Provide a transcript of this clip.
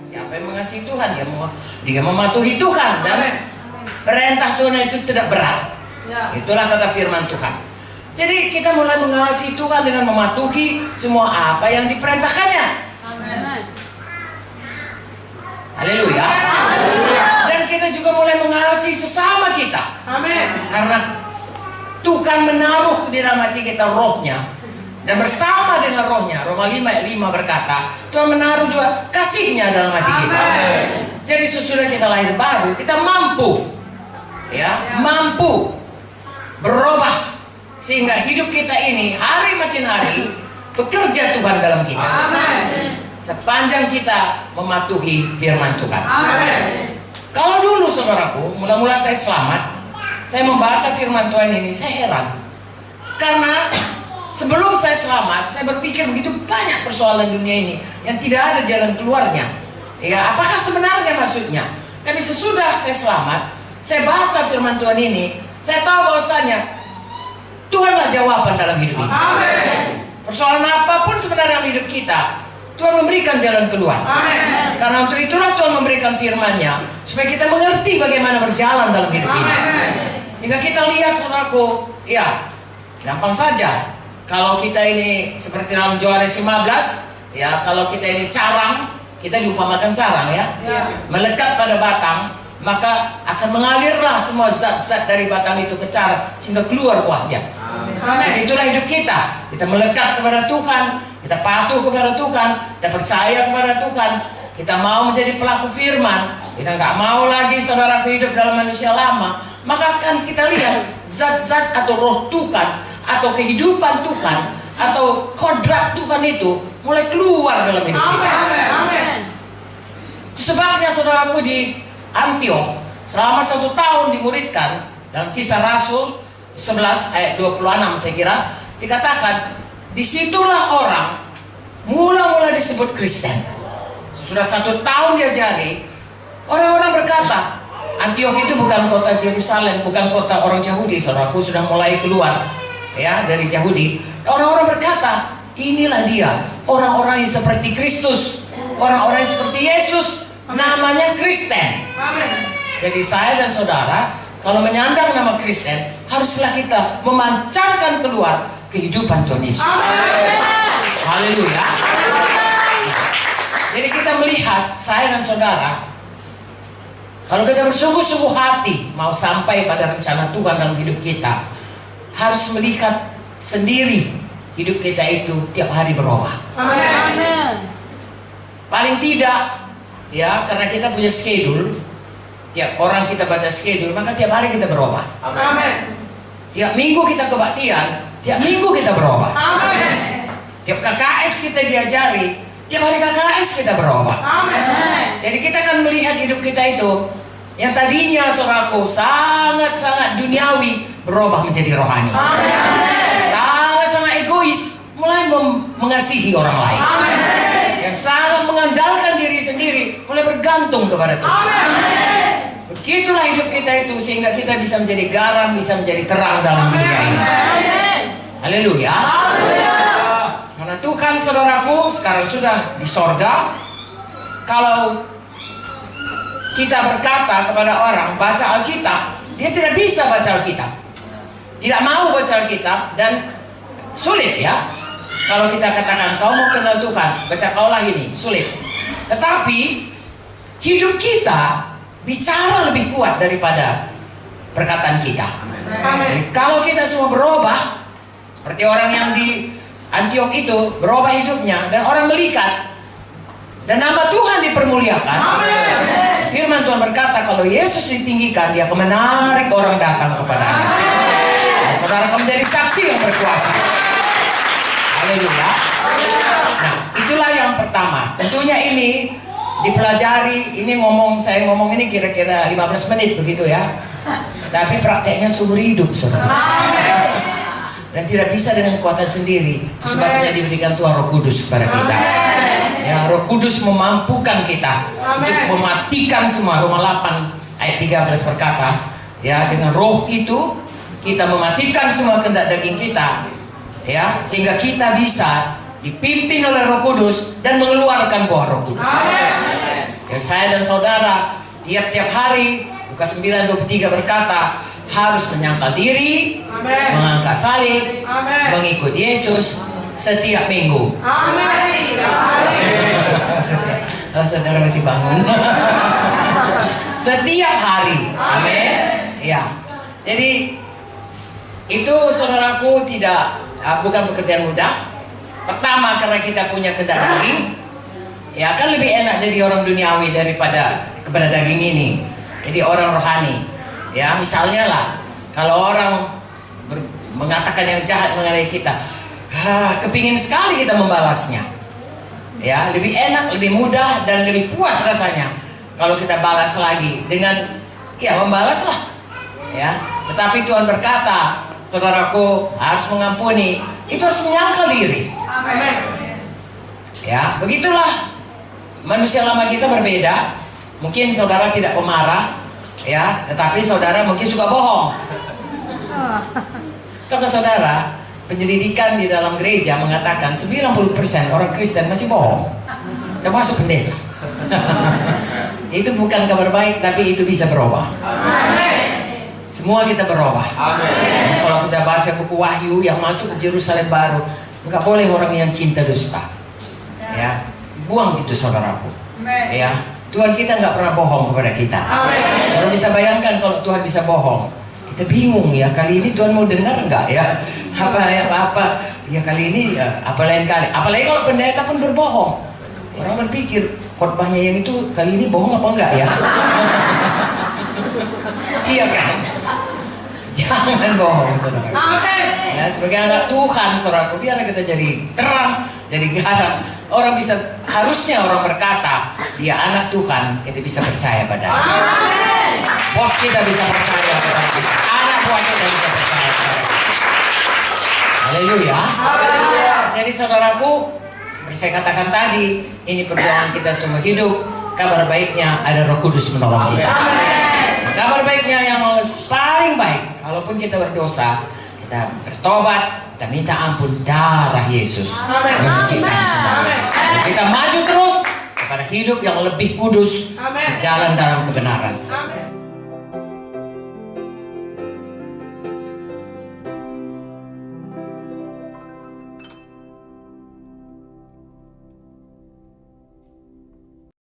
Siapa yang mengasihi Tuhan, dia mematuhi Tuhan, dan perintah Tuhan itu tidak berat. Itulah kata firman Tuhan. Jadi kita mulai mengasihi Tuhan dengan mematuhi semua apa yang diperintahkannya. Haleluya. Dan kita juga mulai mengasihi sesama kita. Karena Tuhan menaruh di dalam hati kita rohnya, dan bersama dengan rohnya, Roma 5 ayat 5 berkata, Tuhan menaruh juga kasihnya dalam hati kita. Jadi sesudah kita lahir baru, kita mampu, mampu berubah, sehingga hidup kita ini hari makin hari bekerja Tuhan dalam kita. Sepanjang kita mematuhi firman Tuhan. Kalau dulu saudaraku, mula-mula saya selamat, saya membaca firman Tuhan ini, saya heran. Karena sebelum saya selamat, saya berpikir begitu banyak persoalan dunia ini yang tidak ada jalan keluarnya. Ya, apakah sebenarnya maksudnya? Tapi sesudah saya selamat, saya baca firman Tuhan ini, saya tahu bahwasanya Tuhanlah jawaban dalam hidup ini. Persoalan apapun sebenarnya dalam hidup kita, Tuhan memberikan jalan keluar. Karena untuk itulah Tuhan memberikan firman-Nya, supaya kita mengerti bagaimana berjalan dalam hidup ini. Sehingga kita lihat saudaraku, ya gampang saja. Kalau kita ini seperti dalam Yohanes 15, ya, kalau kita ini carang, kita diumpamakan carang, ya, melekat pada batang, maka akan mengalirlah semua zat-zat dari batang itu ke carang sehingga keluar buahnya. Itulah hidup kita. Kita melekat kepada Tuhan, kita patuh kepada Tuhan, kita percaya kepada Tuhan, kita mau menjadi pelaku firman, kita nggak mau lagi saudaraku hidup dalam manusia lama. Maka akan kita lihat zat-zat atau roh Tuhan, atau kehidupan Tuhan, atau kodrat Tuhan itu mulai keluar dalam hidup kita. Itu sebabnya saudaraku di Antioch selama 1 tahun dimuridkan, dalam Kisah Rasul 11 ayat 26 saya kira dikatakan, disitulah orang mula-mula disebut Kristen. Sudah 1 tahun diajari, orang-orang berkata, Antioch itu bukan kota Yerusalem, bukan kota orang Yahudi. Saudaraku sudah mulai keluar, ya, dari Yahudi. Orang-orang berkata, inilah dia, orang-orang yang seperti Kristus, orang-orang yang seperti Yesus, namanya Kristen. Jadi saya dan saudara, kalau menyandang nama Kristen, haruslah kita memancarkan keluar kehidupan Tuhan Yesus. Haleluya. Jadi kita melihat, saya dan saudara, kalau kita bersungguh-sungguh hati mau sampai pada rencana Tuhan dalam hidup kita, harus melihat sendiri hidup kita itu tiap hari berubah. Paling tidak, ya, karena kita punya schedule, tiap orang kita baca schedule, maka tiap hari kita berubah. Tiap minggu kita kebaktian, tiap minggu kita berubah. Tiap KKS kita diajari, tiap hari KKS kita berubah. Jadi kita akan melihat hidup kita itu yang tadinya saudaraku sangat-sangat duniawi berubah menjadi rohani. Sangat-sangat egois mulai mengasihi orang lain. Yang sangat mengandalkan diri sendiri mulai bergantung kepada Tuhan. Begitulah hidup kita itu, sehingga kita bisa menjadi garam, bisa menjadi terang dalam dunia ini. Haleluya. Karena Tuhan saudaraku sekarang sudah di sorga. Kalau kita berkata kepada orang baca Alkitab, dia tidak bisa baca Alkitab, tidak mau baca Alkitab, dan sulit, ya. Kalau kita katakan kau mau kenal Tuhan, baca kaulah ini, sulit. Tetapi hidup kita bicara lebih kuat daripada perkataan kita. Jadi, kalau kita semua berubah seperti orang yang di Antioch itu berubah hidupnya, dan orang melihat dan nama Tuhan dipermuliakan. Firman Tuhan berkata, kalau Yesus ditinggikan, dia akan menarik orang datang kepadanya. Nah, saudara akan menjadi saksi yang berkuasa. Haleluya. Nah, itulah yang pertama. Tentunya ini dipelajari. Ini saya ngomong ini kira-kira 15 menit begitu, ya. Tapi prakteknya seumur hidup, saudara. Dan tidak bisa dengan kekuatan sendiri. Itu sebabnya diberikan Tuhan Roh Kudus kepada kita. Ya, Roh Kudus memampukan kita untuk mematikan semua. Roma 8 ayat 13 berkata, ya, dengan Roh itu kita mematikan semua kehendak daging kita, ya, sehingga kita bisa dipimpin oleh Roh Kudus dan mengeluarkan buah Roh Kudus. Ya, saya dan saudara tiap-tiap hari Lukas 9:23 berkata harus menyangkal diri, mengangkat salib, mengikut Yesus setiap minggu. Oh, saudara masih bangun. Setiap hari. Amin. Ya. Jadi itu saudaraku bukan pekerjaan mudah. Pertama karena kita punya kehendak daging. Ya kan lebih enak jadi orang duniawi daripada kepada daging ini. Jadi orang rohani. Ya misalnya lah, kalau orang mengatakan yang jahat mengenai kita, kepingin sekali kita membalasnya. Ya lebih enak, lebih mudah dan lebih puas rasanya kalau kita balas lagi dengan membalas lah. Ya, tetapi Tuhan berkata, saudaraku harus mengampuni, itu harus menyangkal diri. Amin. Ya, begitulah manusia lama kita berbeda. Mungkin saudara tidak pemarah, ya, tetapi saudara mungkin suka bohong. Coba saudara, penyelidikan di dalam gereja mengatakan 90% orang Kristen masih bohong, termasuk pendeta. Itu bukan kabar baik, tapi itu bisa berubah. Semua kita berubah. Amin. Kalau kita baca buku Wahyu yang masuk ke Yerusalem baru, nggak boleh orang yang cinta dusta. Ya, buang itu saudaraku. Amen. Ya, Tuhan kita nggak pernah bohong kepada kita. Amen. Saudara bisa bayangkan kalau Tuhan bisa bohong, kita bingung ya. Kali ini Tuhan mau dengar nggak ya? Apa? Ya kali ini apa lain kali. Apalagi kalau pendeta pun berbohong. Orang berpikir khotbahnya yang itu kali ini bohong apa enggak ya? Iya kan? Jangan bohong, saudara. Ya, sebagai anak Tuhan, saudaraku, biarlah kita jadi terang, jadi garam. Harusnya orang berkata, dia anak Tuhan, kita bisa percaya padanya. Bos kita bisa percaya kepada kita. Anak buah kita bisa percaya kepada kita. Haleluya. Jadi saudaraku, seperti saya katakan tadi, ini perjuangan kita semua hidup. Kabar baiknya ada Roh Kudus menolong kita. Kabar baiknya yang paling baik, kalaupun kita berdosa, kita bertobat, kita minta ampun darah Yesus menyucikan semuanya. Kita maju terus kepada hidup yang lebih kudus, berjalan dalam kebenaran.